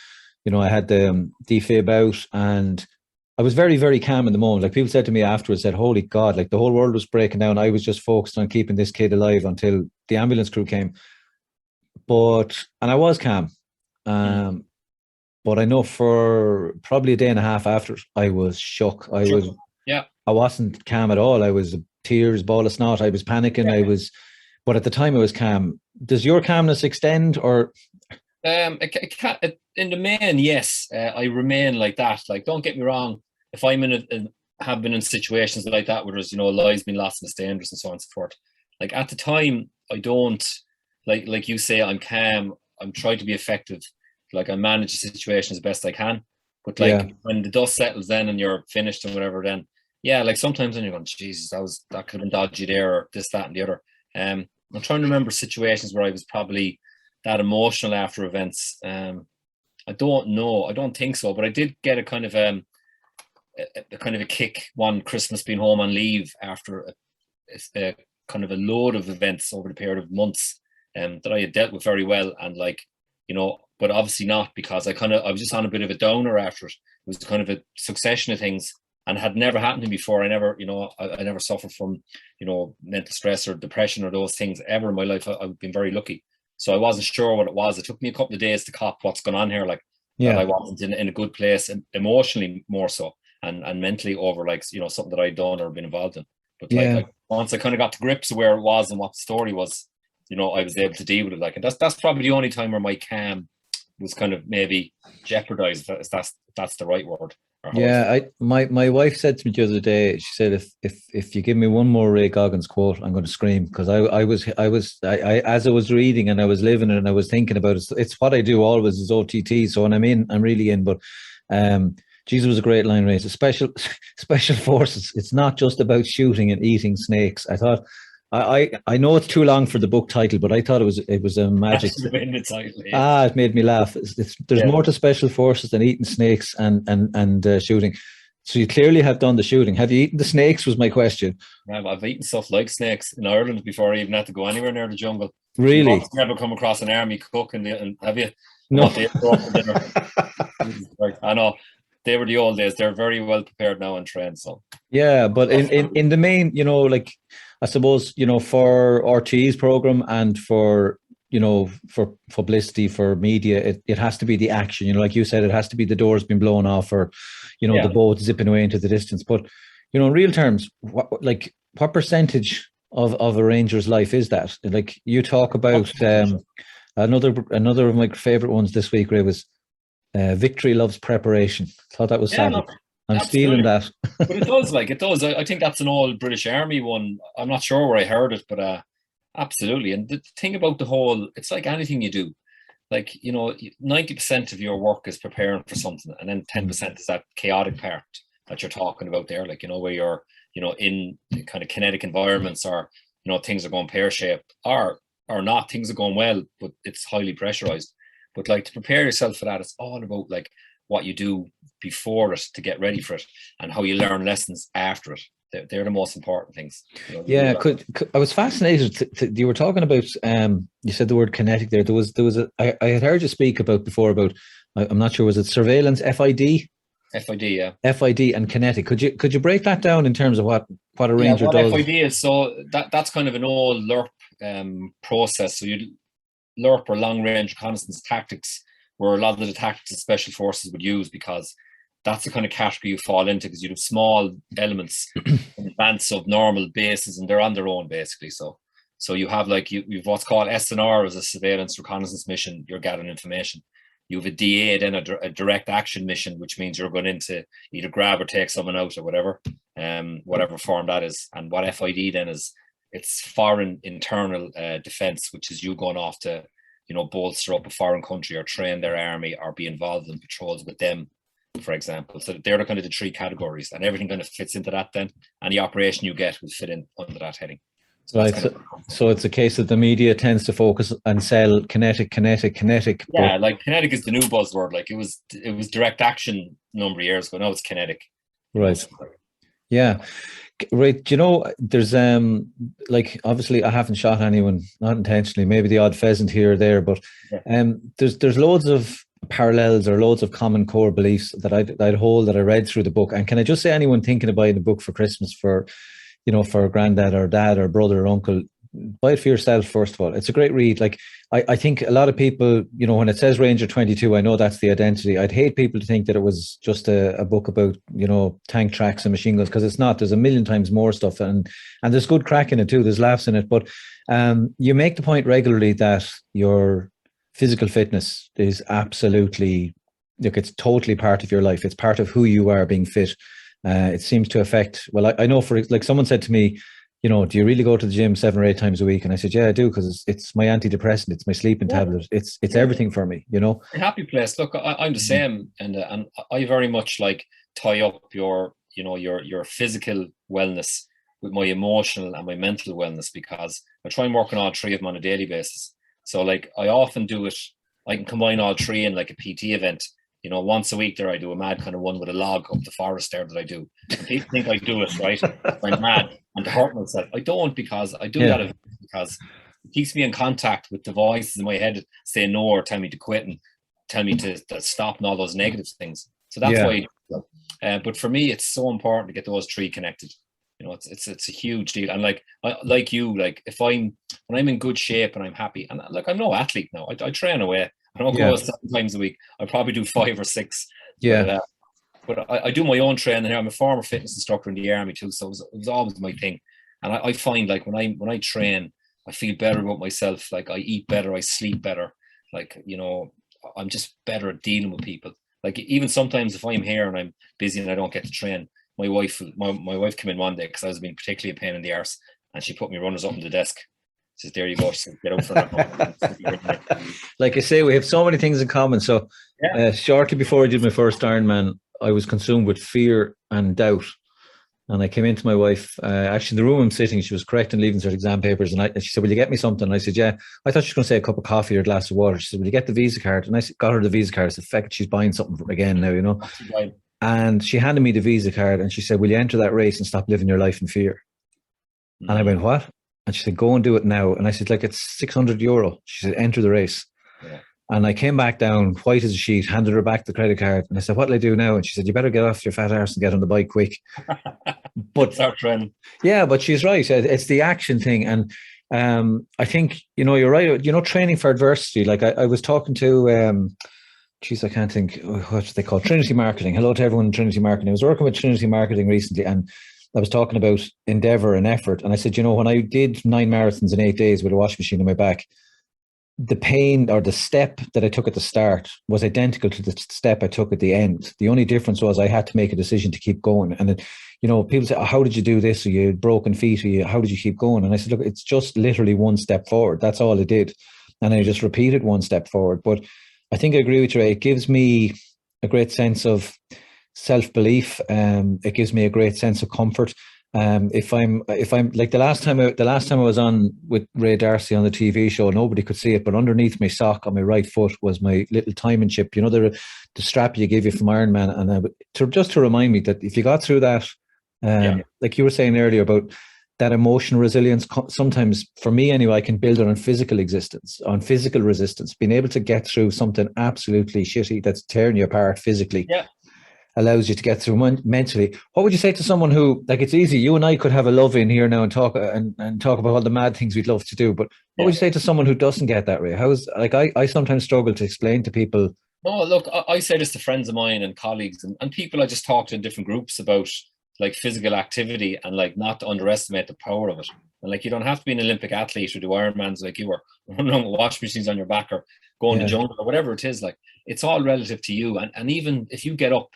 I had the defib out, and I was very, very calm in the moment. Like, people said to me afterwards, said, "Holy God!" Like, the whole world was breaking down. I was just focused on keeping this kid alive until the ambulance crew came. And I was calm. But I know for probably a day and a half after, I was shook. I wasn't calm at all. I was tears, ball of snot. I was panicking. But at the time I was calm. Does your calmness extend, or? In the main, yes. I remain like that. Like, don't get me wrong. If I'm have been in situations like that where there's lives being lost and it's dangerous and so on and so forth. Like, at the time, I don't like you say, I'm calm. I'm trying to be effective. Like, I manage the situation as best I can. But like when the dust settles then and you're finished and whatever, then like sometimes then you're going, Jesus, that could have been dodgy there, or this, that, and the other. I'm trying to remember situations where I was probably that emotional after events. I don't know. I don't think so. But I did get a kind of a kick one Christmas being home on leave after a kind of a load of events over the period of months that I had dealt with very well. And like but obviously not, because I was just on a bit of a downer after it. It was kind of a succession of things, and had never happened to me before. I never, I never suffered from, mental stress or depression or those things ever in my life. I've been very lucky. So I wasn't sure what it was. It took me a couple of days to cop what's going on here, like that I wasn't in a good place, emotionally more so, and mentally over something that I'd done or been involved in. But once I kind of got to grips with where it was and what the story was, I was able to deal with it. And that's probably the only time where my calm was kind of maybe jeopardized, if that's the right word. Yeah, my wife said to me the other day, she said, if you give me one more Ray Goggins quote, I'm going to scream, because I as I was reading and I was living it and I was thinking about it. It's what I do always is OTT. So when I'm really in. But Jesus was a great line, Ray. Special forces. It's not just about shooting and eating snakes. I thought. I know it's too long for the book title, but I thought it was a magic. It made me laugh. There's more to special forces than eating snakes and shooting. So you clearly have done the shooting. Have you eaten the snakes? Was my question. I've eaten stuff like snakes in Ireland before I even had to go anywhere near the jungle. Really? You've never come across an army cook and have you? No. I know. They were the old days. They're very well prepared now and trained. So yeah, but in the main, I suppose, for RT's program and for publicity, for media, it has to be the action. Like you said, it has to be the doors being blown off, or, the boat zipping away into the distance. But, in real terms, what percentage of a ranger's life is that? Like you talk about another of my favorite ones this week, Ray, was victory loves preparation. Thought that was savage. I'm stealing that. But it does. I think that's an old British Army one. I'm not sure where I heard it, but absolutely. And the thing about it's like anything you do. 90% of your work is preparing for something, and then 10% is that chaotic part that you're talking about there. Where you're, in kind of kinetic environments, or, things are going pear-shaped, or not, things are going well, but it's highly pressurized. But to prepare yourself for that, it's all about what you do before it to get ready for it, and how you learn lessons after it. They're the most important things. Yeah, I was fascinated. You were talking about, you said the word kinetic there. There was I had heard you speak about before about, I'm not sure, was it surveillance, FID? FID, yeah. FID and kinetic. Could you break that down in terms of what a ranger does? FID is, so that's kind of an old LRP process. So you LRP, or long range reconnaissance tactics, where a lot of the tactics that special forces would use, because that's the kind of category you fall into, because you have small elements in advance of normal bases, and they're on their own basically. So you have you've what's called SNR as a surveillance reconnaissance mission. You're gathering information. You have a DA, then a direct action mission, which means you're going in to either grab or take someone out, or whatever form that is. And what FID then is, it's foreign internal defense, which is you going off to bolster up a foreign country, or train their army, or be involved in patrols with them, for example. So they're the kind of the three categories, and everything kind of fits into that then. And the operation you get will fit in under that heading. So it's a case that the media tends to focus and sell kinetic. Yeah, kinetic is the new buzzword. It was direct action a number of years ago. Now it's kinetic. Right. Yeah. Right. There's obviously I haven't shot anyone, not intentionally, maybe the odd pheasant here or there, but there's loads of parallels or loads of common core beliefs that I'd hold, that I read through the book. And can I just say, anyone thinking of buying a book for Christmas for granddad or dad or brother or uncle, buy it for yourself first of all. It's a great read. I think a lot of people, when it says Ranger 22, I know that's the identity. I'd hate people to think that it was just a book about, tank tracks and machine guns, because it's not. There's a million times more stuff, and there's good crack in it too. There's laughs in it. But you make the point regularly that your physical fitness is absolutely, it's totally part of your life. It's part of who you are, being fit. It seems to affect, well, I know, for someone said to me, do you really go to the gym 7 or 8 times a week? And I said, yeah, I do, because it's my antidepressant, it's my sleeping tablet, it's everything for me, A happy place. Look, I'm the same, and I very much tie up your physical wellness with my emotional and my mental wellness, because I try and work on all three of them on a daily basis. So I often do it, I can combine all three in a PT event. Once a week there I do a mad kind of one with a log up the forest there that I do. And people think I do it, right? I'm mad and to hurt myself. I don't, because I do that because it keeps me in contact with the voices in my head saying no or tell me to quit and tell me to stop and all those negative things. So that's why. But for me, it's so important to get those three connected. You know, it's a huge deal. And like you, like when I'm in good shape and I'm happy, and like I'm no athlete now. I train away. I don't go 7 times a week. I probably do 5 or 6. Yeah. But I do my own training here. I'm a former fitness instructor in the army too, so it was always my thing. And I find like when I train, I feel better about myself. Like I eat better, I sleep better. Like, you know, I'm just better at dealing with people. Like even sometimes if I'm here and I'm busy and I don't get to train, my wife came in one day because I was being particularly a pain in the arse, and she put me runners up on the desk. She says, "There you go." She said, "Get out for that." Like I say, we have so many things in common. So shortly before I did my first Ironman, I was consumed with fear and doubt. And I came into my wife, actually in the room I'm sitting, she was correcting leaving cert exam papers. And she said, "Will you get me something?" And I said, "Yeah." I thought she was going to say a cup of coffee or a glass of water. She said, "Will you get the Visa card?" And I got her the Visa card. I said, "Feck, she's buying something again now, you know." And she handed me the Visa card and she said, "Will you enter that race and stop living your life in fear?" And I went, "What?" And she said, "Go and do it now." And I said, "Like, it's €600. She said, "Enter the race." Yeah. And I came back down, white as a sheet, handed her back the credit card. And I said, "What'll I do now?" And she said, "You better get off your fat arse and get on the bike quick." But start training. Yeah, but she's right. It's the action thing. And I think, you know, you're right. You know, training for adversity. Like I was talking to, I can't think what they call Trinity Marketing. Hello to everyone in Trinity Marketing. I was working with Trinity Marketing recently, and I was talking about endeavor and effort. And I said, you know, when I did 9 marathons in 8 days with a washing machine on my back, the pain or the step that I took at the start was identical to the step I took at the end. The only difference was I had to make a decision to keep going. And you know, people say, "Oh, how did you do this? Or you had broken feet? Or how did you keep going?" And I said, "Look, it's just literally one step forward. That's all I did." And I just repeated one step forward. But I think I agree with you, Ray. It gives me a great sense of self-belief. It gives me a great sense of comfort. If I'm like the last time I was on with Ray Darcy on the TV show, nobody could see it, but underneath my sock on my right foot was my little timing chip. You know, the strap you give you from Ironman, and just to remind me that if you got through that, like you were saying earlier about that emotional resilience, sometimes for me anyway, I can build it on physical resistance, being able to get through something absolutely shitty that's tearing you apart physically. Yeah. Allows you to get through mentally. What would you say to someone who, like, it's easy, you and I could have a love in here now and talk about all the mad things we'd love to do, but what would you say to someone who doesn't get that way? I sometimes struggle to explain to people. No, look, I say this to friends of mine and colleagues and people I just talk to in different groups about, like, physical activity, and like not to underestimate the power of it. And like, you don't have to be an Olympic athlete or do Ironmans like you were running wash machines on your back or go in the jungle or whatever it is. Like, it's all relative to you. And even if you get up,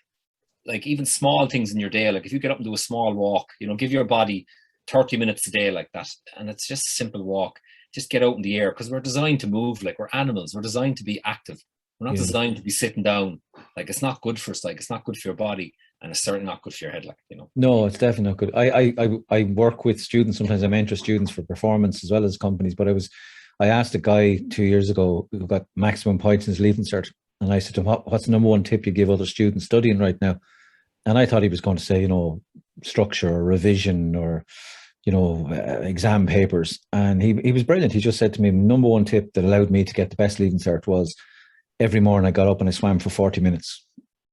like even small things in your day, like if you get up and do a small walk, you know, give your body 30 minutes a day like that. And it's just a simple walk. Just get out in the air, because we're designed to move. Like, we're animals. We're designed to be active. We're not designed to be sitting down. Like, it's not good for us. Like, it's not good for your body, and it's certainly not good for your head. Like, you know. No, it's definitely not good. I work with students. Sometimes I mentor students for performance as well as companies. But I asked a guy 2 years ago who got maximum points in his leaving cert, and I said to him, "What's the number one tip you give other students studying right now?" And I thought he was going to say, you know, structure or revision or, you know, exam papers. And he was brilliant. He just said to me, number one tip that allowed me to get the best leaving cert was every morning I got up and I swam for 40 minutes.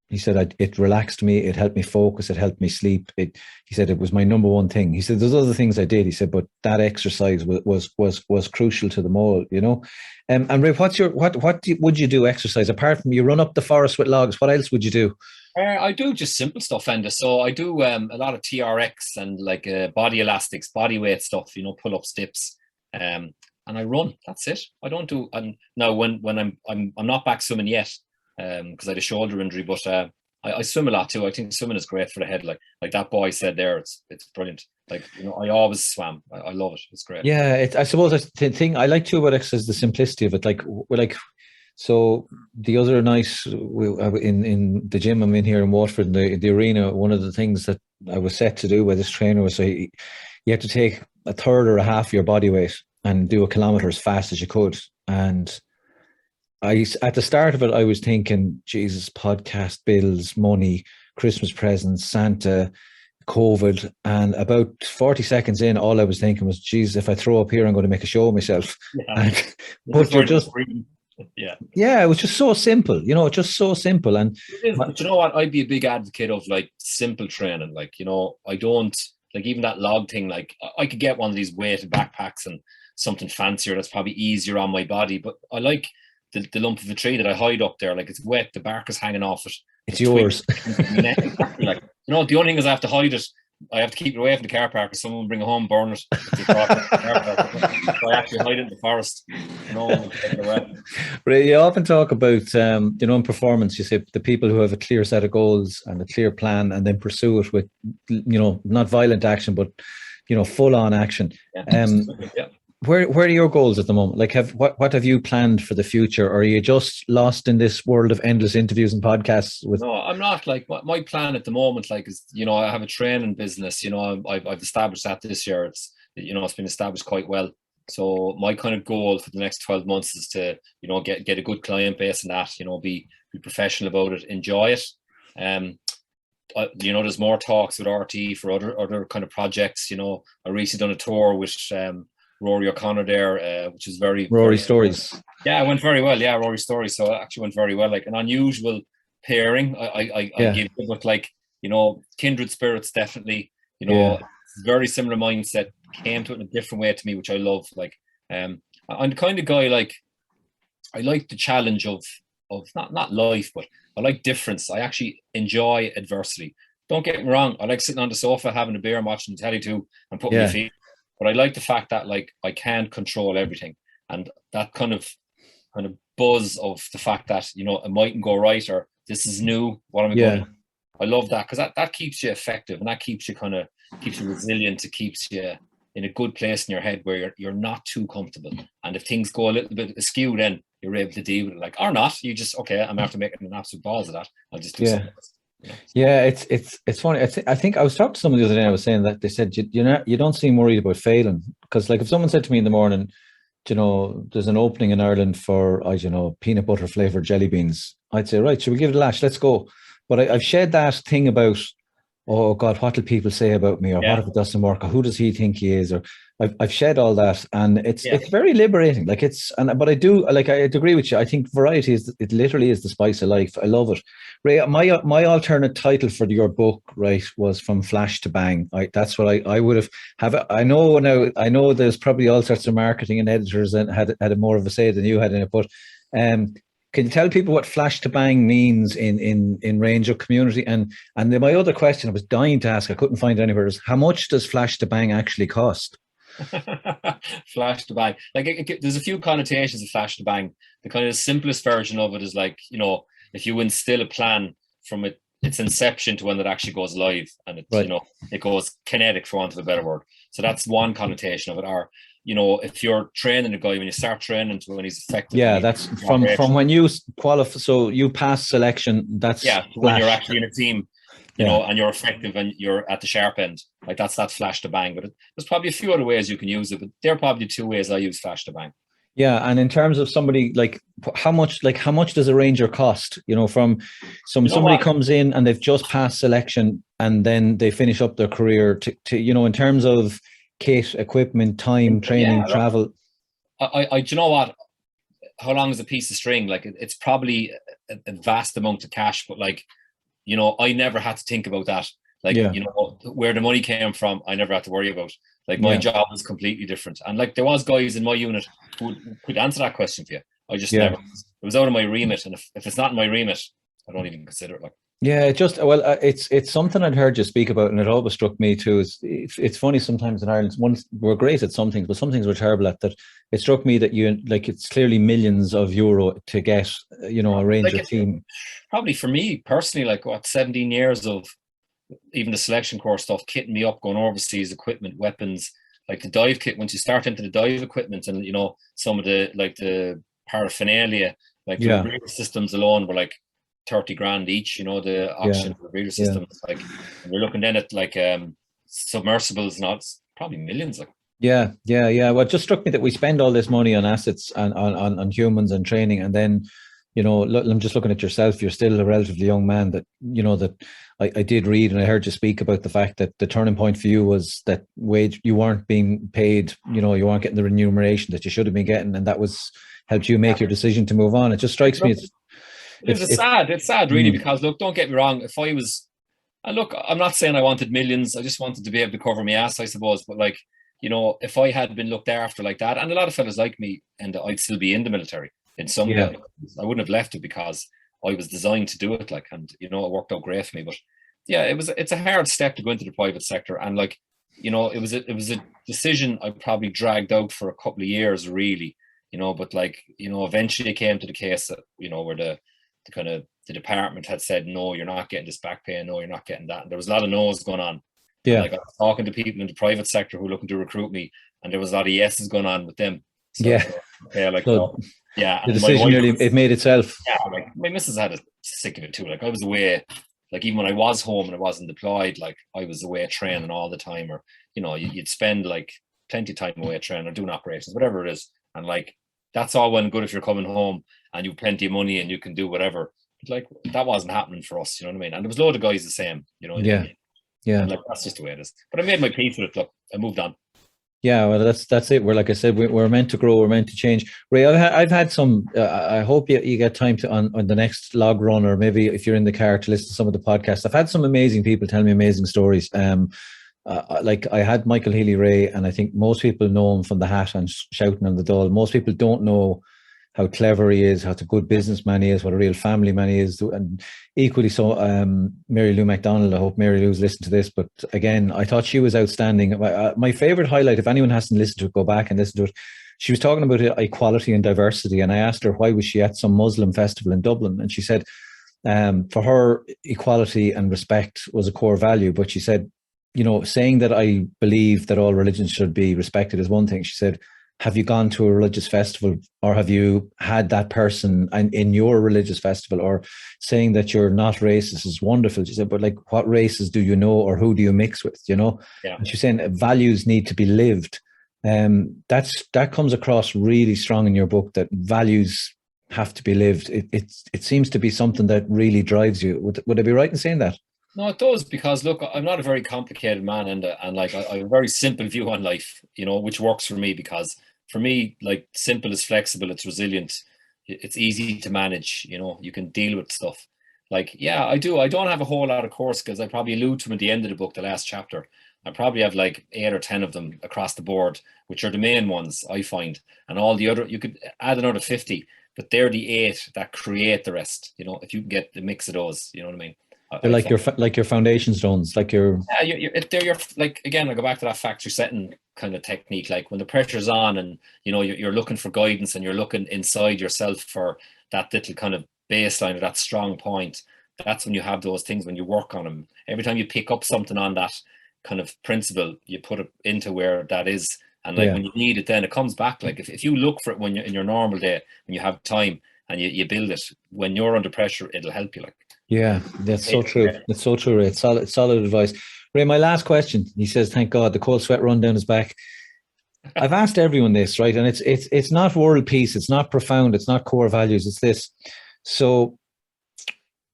He said, it relaxed me. It helped me focus. It helped me sleep. He said it was my number one thing. He said, there's other things I did. He said, but that exercise was crucial to them all, you know? And Ray, would you do exercise apart from you run up the forest with logs? What else would you do? I do just simple stuff, Enda. So I do a lot of TRX and like body elastics, body weight stuff, you know, pull-ups, dips, and I run. That's it. I don't do. And now when I'm not back swimming yet, because I had a shoulder injury, but I swim a lot too. I think swimming is great for the head. Like that boy said there, it's brilliant. Like, you know, I always swam. I love it. It's great. Yeah, I suppose that's the thing I like too about exercise, the simplicity of it. Like. So the other night in the gym I'm in here in Waterford, in the arena, one of the things that I was set to do by this trainer was you had to take a third or a half of your body weight and do a kilometre as fast as you could. And at the start of it, I was thinking, Jesus, podcast bills, money, Christmas presents, Santa, COVID, and about 40 seconds in, all I was thinking was, geez, if I throw up here, I'm going to make a show of myself. Yeah. And, but you're just, yeah, it was just so simple, just so simple. And but you know what? I'd be a big advocate of like simple training. Like, I don't like even that log thing. Like, I could get one of these weighted backpacks and something fancier that's probably easier on my body. But I like the lump of a tree that I hide up there. Like, it's wet, the bark is hanging off it. It's yours. Like, the only thing is I have to hide it. I have to keep it away from the car park, or someone will bring it home, burn it. So I actually hide it in the forest. Ray, you often talk about, in performance, you say the people who have a clear set of goals and a clear plan and then pursue it with, not violent action, but, full on action. Yeah. Where are your goals at the moment? Like, what have you planned for the future? Or are you just lost in this world of endless interviews and podcasts? No, I'm not. Like, my plan at the moment, like, is, I have a training business. I've established that this year. It's been established quite well. So my kind of goal for the next 12 months is to, get a good client base and that, be professional about it, enjoy it. There's more talks with RT for other kind of projects. I recently done a tour with Rory O'Connor there, which is Rory Stories. Yeah, it went very well. Yeah, Rory Stories. So it actually went very well. Like an unusual pairing. I give it with, like, kindred spirits, definitely. Very similar mindset, came to it in a different way to me, which I love. Like, I'm the kind of guy, like, I like the challenge of not life, but I like difference. I actually enjoy adversity. Don't get me wrong. I like sitting on the sofa having a beer and watching telly too and putting my feet. But I like the fact that, like, I can't control everything, and that kind of buzz of the fact that it mightn't go right, or this is new. What am I going to do? I love that, because that keeps you effective, and that keeps you resilient. It keeps you in a good place in your head where you're not too comfortable. And if things go a little bit askew, then you're able to deal with it, like, or not. You just, okay, I'm after making an absolute balls of that. I'll just do something else. Yeah, it's funny. I think I was talking to someone the other day. I was saying that they said you don't seem worried about failing, because, like, if someone said to me in the morning, there's an opening in Ireland for peanut butter flavored jelly beans, I'd say, right, should we give it a lash? Let's go. But I've shared that thing about, oh God, what do people say about me, or what if it doesn't work, or who does he think he is, or I've shed all that, and it's very liberating. Like, but I do, like, I agree with you. I think variety it literally is the spice of life. I love it. Ray, my alternate title for your book, right, was From Flash to Bang. That's what I would have. I know now. I know there's probably all sorts of marketing and editors and had a more of a say than you had in it, but can you tell people what flash to bang means in range of community? And then my other question I was dying to ask, I couldn't find it anywhere, is how much does flash to bang actually cost? Flash to bang. Like, there's a few connotations of flash to bang. The kind of simplest version of it is, like, if you instill a plan from its inception to when it actually goes live, and it, it goes kinetic, for want of a better word. So that's one connotation of it. Or, if you're training a guy, when you start training to when he's effective. Yeah, that's from when you qualify. So you pass selection. That's when you're actually in a team, and you're effective and you're at the sharp end. Like, that's flash to bang. But there's probably a few other ways you can use it, but they're probably two ways I use flash to bang. Yeah, and in terms of somebody, like, how much does a ranger cost? From somebody comes in and they've just passed selection and then they finish up their career to in terms of kit, equipment, time, training, travel. I do you know what? How long is a piece of string? Like, it's probably a vast amount of cash, but, like, I never had to think about that. Like, where the money came from, I never had to worry about. Like, my job was completely different. And, like, there was guys in my unit who could answer that question for you. I just never. It was out of my remit. And if it's not in my remit, I don't even consider it. Like, yeah, it's something I'd heard you speak about, and it always struck me too. It's funny sometimes in Ireland, we're great at some things, but some things we're terrible at. That it struck me that it's clearly millions of euro to get a ranger team. Probably for me personally, like, 17 years of even the selection course stuff, kitting me up, going overseas, equipment, weapons, like the dive kit. Once you start into the dive equipment and some of the paraphernalia, like the breeder systems alone were like 30 grand each, the oxygen for the breeder systems. Like, and you're looking then at, like, submersibles, not probably millions. Like, yeah. Well, it just struck me that we spend all this money on assets and on humans and training, and then you know, I'm just looking at yourself. You're still a relatively young man. That, you know, that I did read and I heard you speak about the fact that the turning point for you was that wage, you weren't being paid, you know, you weren't getting the remuneration that you should have been getting, and that was helped you make your decision to move on. It just strikes me. It's sad really, because look, don't get me wrong. If I was, and look, I'm not saying I wanted millions. I just wanted to be able to cover my ass, I suppose. But like, you know, if I had been looked after like that, and a lot of fellas like me, and I'd still be in the military in some way, I wouldn't have left it because I was designed to do it. Like, and you know, it worked out great for me. But yeah, it's a hard step to go into the private sector, and like, you know, it was a decision I probably dragged out for a couple of years, really. You know, but like, you know, eventually it came to the case that, you know, where the kind of the department had said, no, you're not getting this back pay, no, you're not getting that. And there was a lot of no's going on. Yeah. And like, I was talking to people in the private sector who were looking to recruit me, and there was a lot of yeses going on with them. So, yeah. Yeah, like, so yeah. The decision nearly, it made itself. Yeah, like my missus had a sick of it too. Like, I was away, like even when I was home and I wasn't deployed, like I was away training all the time, or, you know, you'd spend like plenty of time away training or doing operations, whatever it is. And like, that's all well and good if you're coming home and you've plenty of money and you can do whatever. Like, that wasn't happening for us, you know what I mean? And there was a load of guys the same, you know. Yeah. Yeah. And like, that's just the way it is. But I made my peace with it. Look, I moved on. Yeah, well, that's it. We're, like I said, we're meant to grow. We're meant to change. Ray, I've had some. I hope you get time to on the next log run, or maybe if you're in the car to listen to some of the podcasts. I've had some amazing people tell me amazing stories. Like I had Michael Healy-Rae, and I think most people know him from the hat and shouting on the Dole. Most people don't know how clever he is, how good businessman he is, what a real family man he is, and equally so, Mary Lou MacDonald. I hope Mary Lou's listened to this, but again, I thought she was outstanding. My favorite highlight, if anyone hasn't listened to it, go back and listen to it. She was talking about equality and diversity, and I asked her why was she at some Muslim festival in Dublin, and she said for her, equality and respect was a core value, but she said, you know, saying that I believe that all religions should be respected is one thing. She said, have you gone to a religious festival, or have you had that person in your religious festival? Or saying that you're not racist is wonderful. She said, but like, what races do you know, or who do you mix with, you know? Yeah. And she's saying values need to be lived. That comes across really strong in your book, that values have to be lived. It seems to be something that really drives you. Would I be right in saying that? No, it does, because look, I'm not a very complicated man, and like I have a very simple view on life, you know, which works for me, because for me, like, simple is flexible, it's resilient, it's easy to manage, you know, you can deal with stuff. Like, yeah, I don't have a whole lot of course skills. I probably allude to them at the end of the book, the last chapter. I probably have like 8 or 10 of them across the board, which are the main ones I find, and all the other, you could add another 50, but they're the 8 that create the rest, you know, if you can get the mix of those, you know what I mean? They're like your foundation stones, like your. Yeah, they're your, like, again, I go back to that factory setting kind of technique. Like, when the pressure's on, and you know you're looking for guidance, and you're looking inside yourself for that little kind of baseline or that strong point. That's when you have those things, when you work on them. Every time you pick up something on that kind of principle, you put it into where that is, and like when you need it, then it comes back. Like, if you look for it when you're in your normal day, when you have time, and you build it, when you're under pressure, it'll help you. Like. Yeah, that's so true. It's so true, Ray. It's solid advice. Ray, my last question. He says, thank God, the cold sweat run down his back. I've asked everyone this, right? And it's not world peace. It's not profound. It's not core values. It's this. So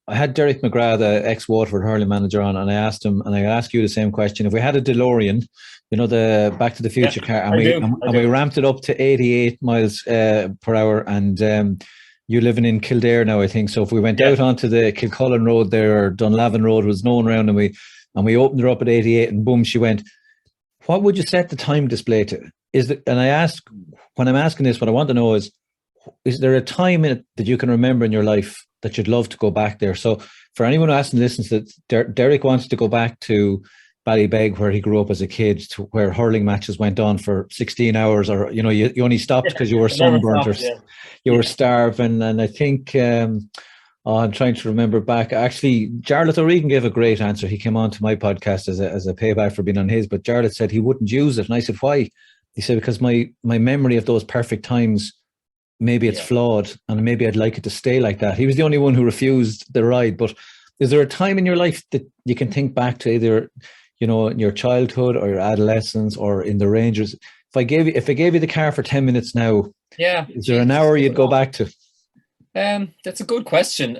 I had Derek McGrath, the ex-Waterford hurling manager, on, and I asked him, and I ask you the same question. If we had a DeLorean, you know, the Back to the Future car, and we ramped it up to 88 miles per hour, and you're living in Kildare now, I think. So if we went out onto the Kilcullen Road there, or Dunlavin Road, was no one around, and we opened her up at 88, and boom, she went. What would you set the time display to? And I ask, when I'm asking this, what I want to know is there a time in it that you can remember in your life that you'd love to go back there? So for anyone who hasn't listened to it, Derek wants to go back to Ballybeg, where he grew up as a kid, to where hurling matches went on for 16 hours, or, you know, you only stopped because you were sunburnt, or you were starving. And I think, I'm trying to remember back. Actually, Jarlath O'Regan gave a great answer. He came on to my podcast as a payback for being on his, but Jarlath said he wouldn't use it. And I said, why? He said, because my memory of those perfect times, maybe it's flawed, and maybe I'd like it to stay like that. He was the only one who refused the ride. But is there a time in your life that you can think back to, either, you know, in your childhood or your adolescence or in the Rangers? If I gave you the car for 10 minutes now, is there an hour you'd go back to? That's a good question.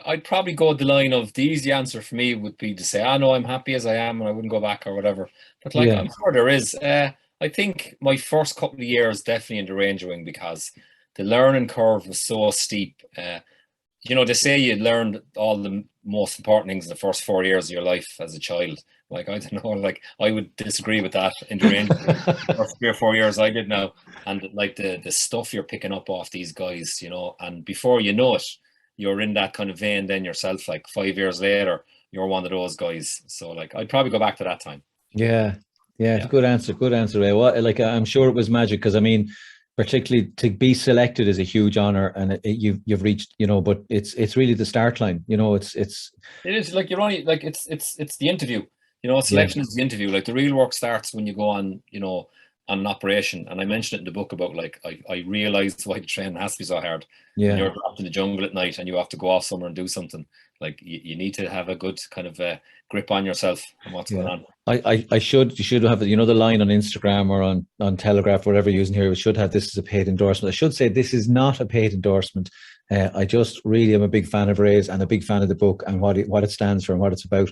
I'd probably go the line of the easy answer for me would be to say, "I know I'm happy as I am, and I wouldn't go back or whatever." But like, Yeah, I'm sure there is. I think my first couple of years definitely in the Ranger Wing because the learning curve was so steep. They say you learned all the most important things in the first 4 years of your life as a child. Like, I don't know, like I would disagree with that in the Ranger Wing. First 3 or 4 years I did now, and like the stuff you're picking up off these guys, and before you know it, you're in that kind of vein then yourself. Like 5 years later, you're one of those guys. So like, I'd probably go back to that time. yeah, yeah. It's a good answer. Good answer, Ray. What, like, I'm sure it was magic because I mean, particularly to be selected is a huge honor, and you've reached, but it's really the start line. It is like you're only like it's the interview. Yeah, Selection is the interview. Like the real work starts when you go on, on an operation. And I mentioned it in the book about like I realized why the training has to be so hard. When yeah. you're dropped in the jungle at night and you have to go off somewhere and do something, like you need to have a good kind of grip on yourself and what's going Yeah. on. You should have, the line on Instagram or on Telegraph, whatever you're using here, we should have this as a paid endorsement. I should say this is not a paid endorsement. I just really am a big fan of Ray's and a big fan of the book and what it stands for and what it's about.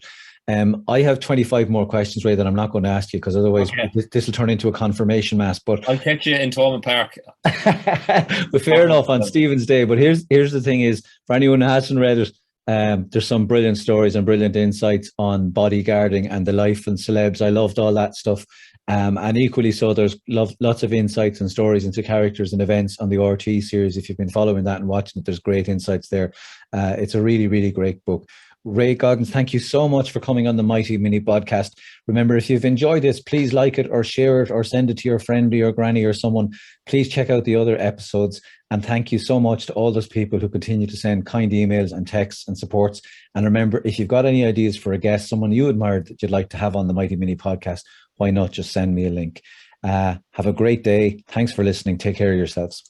I have 25 more questions, Ray, that I'm not going to ask you because otherwise Okay. this will turn into a confirmation mass. But I'll catch you in Thomond Park. but fair enough on Stephen's Day. But here's the thing is, for anyone who hasn't read it, there's some brilliant stories and brilliant insights on bodyguarding and the life and celebs. I loved all that stuff. And equally so, there's lots of insights and stories into characters and events on the RT series. If you've been following that and watching it, there's great insights there. It's a really, really great book. Ray Goggins, thank you so much for coming on the Mighty Mini podcast. Remember, if you've enjoyed this, please like it or share it or send it to your friend or your granny or someone. Please check out the other episodes. And thank you so much to all those people who continue to send kind emails and texts and supports. And remember, if you've got any ideas for a guest, someone you admire that you'd like to have on the Mighty Mini podcast, why not just send me a link? Have a great day. Thanks for listening. Take care of yourselves.